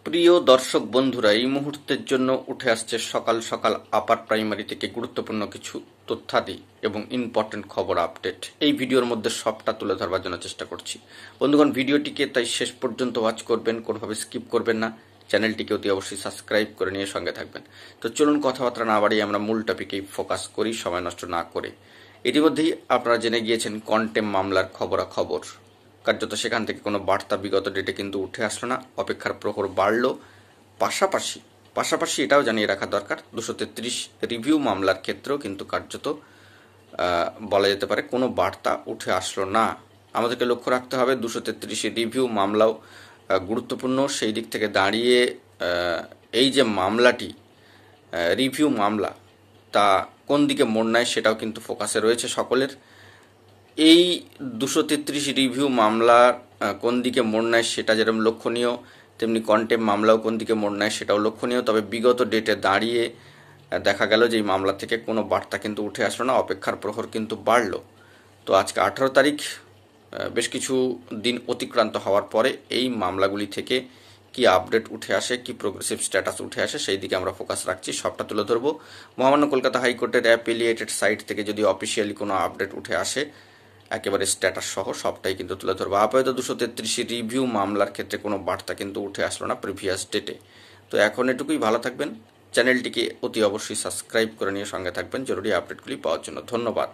প্রিয় দর্শক বন্ধুরা, এই মুহূর্তের জন্য উঠে আসছে সকাল সকাল আপার প্রাইমারি থেকে গুরুত্বপূর্ণ কিছু তথ্যাদি এবং ইম্পর্টেন্ট খবর আপডেট এই ভিডিওর মধ্যে সবটা তুলে ধরবার জন্য চেষ্টা করছি। বন্ধুগণ, ভিডিওটিকে তাই শেষ পর্যন্ত ওয়াচ করবেন, কোনোভাবে স্কিপ করবেন না। চ্যানেলটিকে অতি অবশ্যই সাবস্ক্রাইব করে নিয়ে সঙ্গে থাকবেন। তো চলুন কথাবার্তা না বাড়িয়ে আমরা মূল টপিকেই ফোকাস করি, সময় নষ্ট না করে। ইতিমধ্যেই আপনারা জেনে গিয়েছেন কন্টেম মামলার খবরাখবর। কার্যত সেখান থেকে কোনো বার্তা বিগত ডেটে কিন্তু উঠে আসলো না, অপেক্ষার প্রহর বাড়ল। পাশাপাশি এটাও জানিয়ে রাখা দরকার, 233 রিভিউ মামলার ক্ষেত্রেও কিন্তু কার্যত বলা যেতে পারে কোনো বার্তা উঠে আসলো না। আমাদেরকে লক্ষ্য রাখতে হবে 233 রিভিউ মামলাও গুরুত্বপূর্ণ। সেই দিক থেকে দাঁড়িয়ে এই যে মামলাটি রিভিউ মামলা, তা কোন দিকে মোড় নেয় সেটাও কিন্তু ফোকাসে রয়েছে সকলের। এই 233 রিভিউ মামলা কোন দিকে মোড় নেয় সেটা যেরকম লক্ষণীয়, তেমনি কন্টেম মামলাও কোন দিকে মোড় নেয় সেটাও লক্ষণীয়। তবে বিগত ডেটে দাঁড়িয়ে দেখা গেল যে এই মামলা থেকে কোনো বার্তা কিন্তু উঠে আসলো না, অপেক্ষার প্রহর কিন্তু বাড়ল। তো আজকে 18 তারিখ, বেশ কিছু দিন অতিক্রান্ত হওয়ার পরে এই মামলাগুলি থেকে কি আপডেট উঠে আসে, কি প্রোগ্রেসিভ স্ট্যাটাস উঠে আসে, সেই দিকে আমরা ফোকাস রাখছি, সবটা তুলে ধরবো। মহামান্য কলকাতা হাইকোর্টের অ্যাপিলিয়েটেড সাইট থেকে যদি অফিসিয়ালি কোনো আপডেট উঠে আসে, একেবারে স্ট্যাটাস সহ সবটাই কিন্তু তুলে ধরবো। আপাতত 233 রিভিউ মামলার ক্ষেত্রে কোনো বার্তা কিন্তু উঠে আসলো না প্রিভিয়াস ডেটে। তো এখন এটুকুই, ভালো থাকবেন। চ্যানেলটিকে অতি অবশ্যই সাবস্ক্রাইব করে নিয়ে সঙ্গে থাকবেন জরুরি আপডেটগুলি পাওয়ার জন্য। ধন্যবাদ।